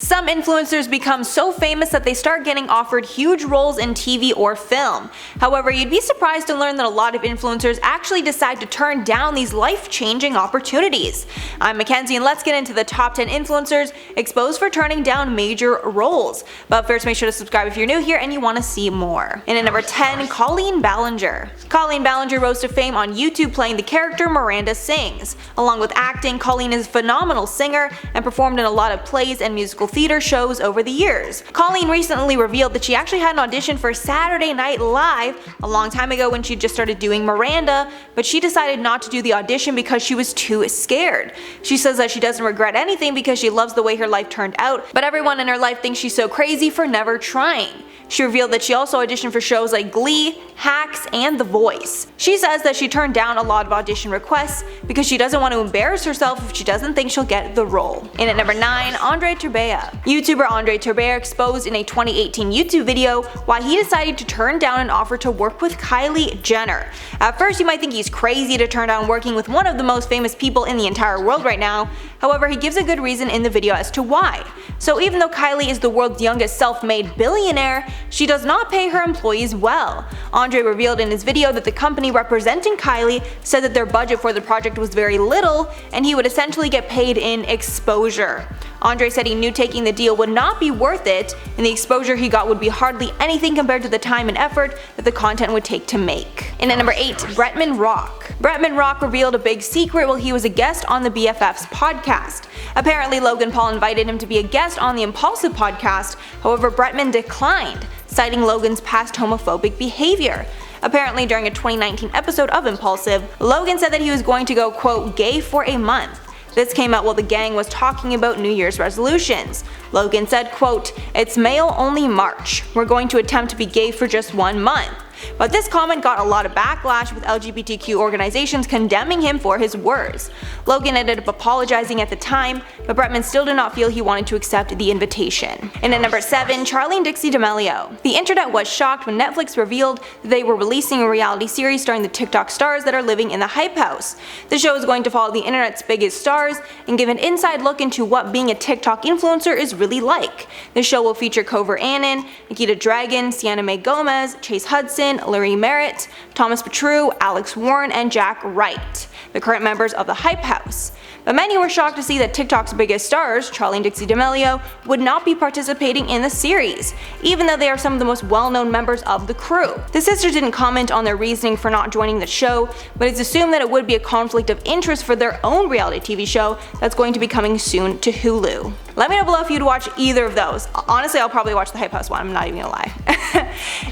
Some influencers become so famous that they start getting offered huge roles in TV or film. However, you'd be surprised to learn that a lot of influencers actually decide to turn down these life-changing opportunities. I'm Mackenzie, and let's get into the top 10 influencers exposed for turning down major roles. But first, make sure to subscribe if you're new here and you want to see more. And at number 10, Colleen Ballinger. Colleen Ballinger rose to fame on YouTube playing the character Miranda Sings. Along with acting, Colleen is a phenomenal singer and performed in a lot of plays and musical theater shows over the years. Colleen recently revealed that she actually had an audition for Saturday Night Live a long time ago when she just started doing Miranda, but she decided not to do the audition because she was too scared. She says that she doesn't regret anything because she loves the way her life turned out, but everyone in her life thinks she's so crazy for never trying. She revealed that she also auditioned for shows like Glee, Hacks, and The Voice. She says that she turned down a lot of audition requests because she doesn't want to embarrass herself if she doesn't think she'll get the role. And at number 9, Andre Turbea. YouTuber Andre Turbea exposed in a 2018 YouTube video why he decided to turn down an offer to work with Kylie Jenner. At first, you might think he's crazy to turn down working with one of the most famous people in the entire world right now. However, he gives a good reason in the video as to why. So even though Kylie is the world's youngest self-made billionaire, she does not pay her employees well. Andre revealed in his video that the company representing Kylie said that their budget for the project was very little and he would essentially get paid in exposure. Andre said he knew taking the deal would not be worth it, and the exposure he got would be hardly anything compared to the time and effort that the content would take to make. And at number 8, Bretman Rock. Bretman Rock revealed a big secret while he was a guest on the BFFs podcast. Apparently, Logan Paul invited him to be a guest on the Impulsive podcast, however Bretman declined, citing Logan's past homophobic behavior. Apparently, during a 2019 episode of Impulsive, Logan said that he was going to go, quote, gay for a month. This came out while the gang was talking about New Year's resolutions. Logan said, quote, "It's male only March. We're going to attempt to be gay for just 1 month." But this comment got a lot of backlash, with LGBTQ organizations condemning him for his words. Logan ended up apologizing at the time, but Bretman still did not feel he wanted to accept the invitation. And at number 7, Charli and Dixie D'Amelio. The internet was shocked when Netflix revealed that they were releasing a reality series starring the TikTok stars that are living in the Hype House. The show is going to follow the internet's biggest stars and give an inside look into what being a TikTok influencer is really like. The show will feature Cover Annan, Nikita Dragon, Sienna Mae Gomez, Chase Hudson, Larry Merritt, Thomas Petru, Alex Warren, and Jack Wright, the current members of the Hype House. But many were shocked to see that TikTok's biggest stars, Charli and Dixie D'Amelio, would not be participating in the series, even though they are some of the most well-known members of the crew. The sisters didn't comment on their reasoning for not joining the show, but it's assumed that it would be a conflict of interest for their own reality TV show that's going to be coming soon to Hulu. Let me know below if you'd watch either of those. Honestly, I'll probably watch the Hype House one, I'm not even gonna lie.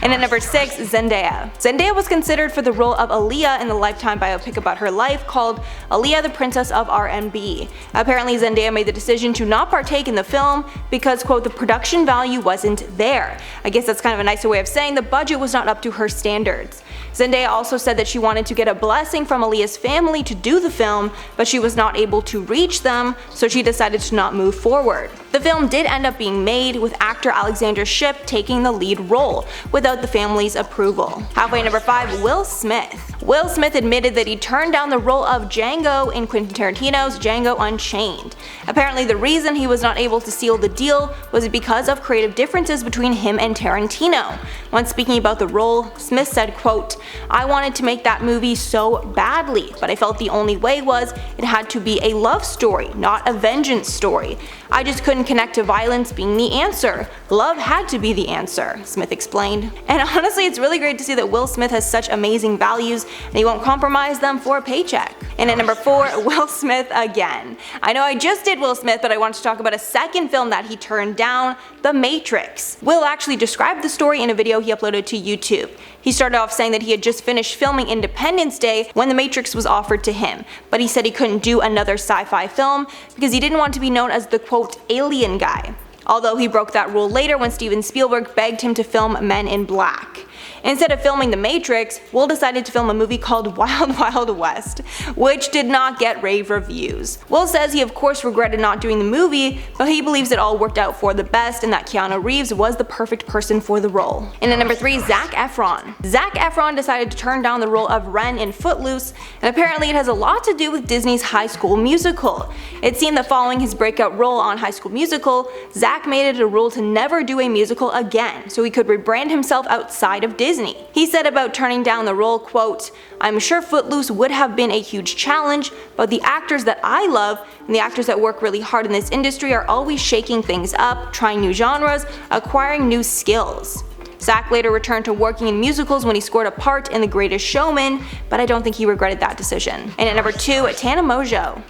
And at number 6, Zendaya. Zendaya was considered for the role of Aaliyah in the Lifetime biopic about her life called Aaliyah the Princess of R&B. Apparently, Zendaya made the decision to not partake in the film because, quote, the production value wasn't there. I guess that's kind of a nicer way of saying the budget was not up to her standards. Zendaya also said that she wanted to get a blessing from Aaliyah's family to do the film, but she was not able to reach them, so she decided to not move forward. The film did end up being made, with actor Alexander Shipp taking the lead role, without the family's approval. Halfway number 5, Will Smith. Will Smith admitted that he turned down the role of Django in Quentin Tarantino's Django Unchained. Apparently, the reason he was not able to seal the deal was because of creative differences between him and Tarantino. When speaking about the role, Smith said, quote, "I wanted to make that movie so badly, but I felt the only way was it had to be a love story, not a vengeance story. I just couldn't connect to violence being the answer. Love had to be the answer," Smith explained. And honestly, it's really great to see that Will Smith has such amazing values and he won't compromise them for a paycheck. And at number 4, Will Smith again. I know I just did Will Smith, but I want to talk about a second film that he turned down, The Matrix. Will actually described the story in a video he uploaded to YouTube. He started off saying that he had just finished filming Independence Day when The Matrix was offered to him, but he said he couldn't do another sci-fi film because he didn't want to be known as the, quote, alien guy. Although he broke that rule later when Steven Spielberg begged him to film Men in Black. Instead of filming The Matrix, Will decided to film a movie called Wild Wild West, which did not get rave reviews. Will says he of course regretted not doing the movie, but he believes it all worked out for the best and that Keanu Reeves was the perfect person for the role. And at number 3, Zac Efron. Zac Efron decided to turn down the role of Ren in Footloose, and apparently it has a lot to do with Disney's High School Musical. It seemed that following his breakout role on High School Musical, Zac made it a rule to never do a musical again, so he could rebrand himself outside of Disney. He said about turning down the role, quote, "I'm sure Footloose would have been a huge challenge, but the actors that I love and the actors that work really hard in this industry are always shaking things up, trying new genres, acquiring new skills." Zac later returned to working in musicals when he scored a part in The Greatest Showman, but I don't think he regretted that decision. And at number 2, Tana Mongeau.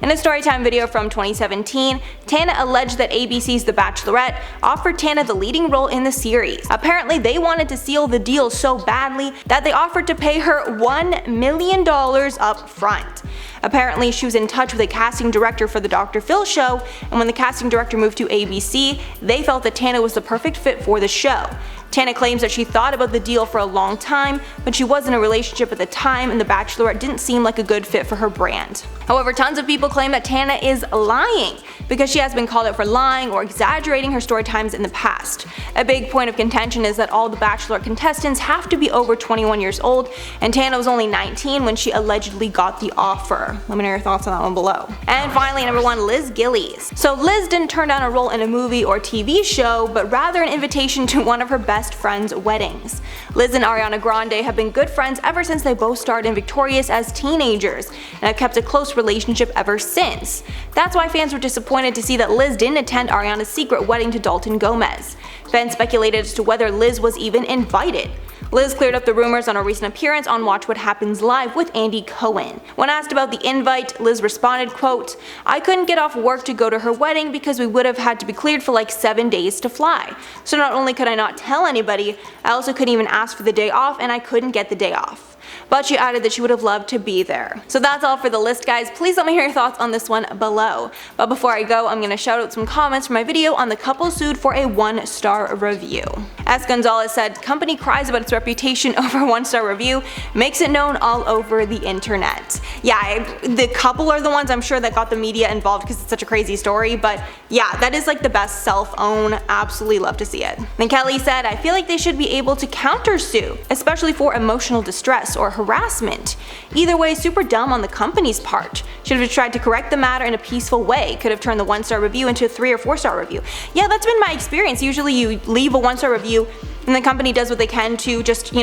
In a Storytime video from 2017, Tana alleged that ABC's The Bachelorette offered Tana the leading role in the series. Apparently they wanted to seal the deal so badly that they offered to pay her $1 million up front. Apparently she was in touch with a casting director for the Dr. Phil show, and when the casting director moved to ABC, they felt that Tana was the perfect fit for the show. Tana claims that she thought about the deal for a long time, but she was in a relationship at the time and The Bachelorette didn't seem like a good fit for her brand. However, tons of people claim that Tana is lying, because she has been called out for lying or exaggerating her story times in the past. A big point of contention is that all the Bachelorette contestants have to be over 21 years old, and Tana was only 19 when she allegedly got the offer. Let me know your thoughts on that one below. And finally, number 1, Liz Gillies. So Liz didn't turn down a role in a movie or TV show, but rather an invitation to one of her best friends' weddings. Liz and Ariana Grande have been good friends ever since they both starred in Victorious as teenagers, and have kept a close relationship ever since. That's why fans were disappointed to see that Liz didn't attend Ariana's secret wedding to Dalton Gomez. Fans speculated as to whether Liz was even invited. Liz cleared up the rumors on a recent appearance on Watch What Happens Live with Andy Cohen. When asked about the invite, Liz responded, quote, "I couldn't get off work to go to her wedding because we would have had to be cleared for like 7 days to fly. So not only could I not tell anybody, I also couldn't even ask for the day off and I couldn't get the day off." But she added that she would have loved to be there. So that's all for the list, guys. Please let me hear your thoughts on this one below. But before I go, I'm gonna shout out some comments from my video on the couple sued for a 1-star review. S. Gonzalez said, "Company cries about its reputation over 1-star review, makes it known all over the internet." Yeah, the couple are the ones I'm sure that got the media involved because it's such a crazy story, but yeah, that is like the best self-own. Absolutely love to see it. Then Kelly said, "I feel like they should be able to counter-sue, especially for emotional distress or harassment. Either way, super dumb on the company's part. Should have tried to correct the matter in a peaceful way. Could have turned the 1-star review into a 3 or 4-star review." Yeah, that's been my experience. Usually you leave a 1-star review and the company does what they can to just,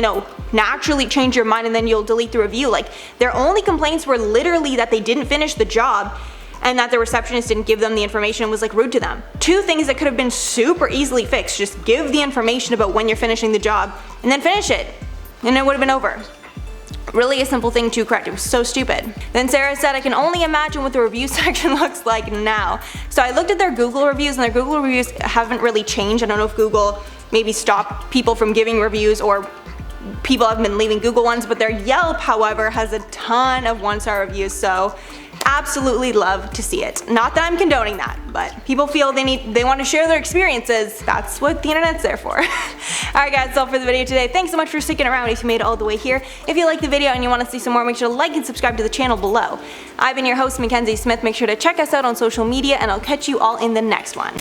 naturally change your mind and then you'll delete the review. Like, their only complaints were literally that they didn't finish the job and that the receptionist didn't give them the information and was like rude to them. 2 things that could have been super easily fixed. Just give the information about when you're finishing the job and then finish it, and it would have been over. Really a simple thing to correct. It was so stupid. Then Sarah said, "I can only imagine what the review section looks like now." So I looked at their Google reviews and their Google reviews haven't really changed. I don't know if Google maybe stopped people from giving reviews or people have been leaving Google ones, but their Yelp, however, has a ton of 1-star reviews, so absolutely love to see it. Not that I'm condoning that, but people feel they want to share their experiences. That's what the internet's there for. Alright guys, that's all for the video today. Thanks so much for sticking around if you made it all the way here. If you liked the video and you want to see some more, make sure to like and subscribe to the channel below. I've been your host, Mackenzie Smith. Make sure to check us out on social media and I'll catch you all in the next one.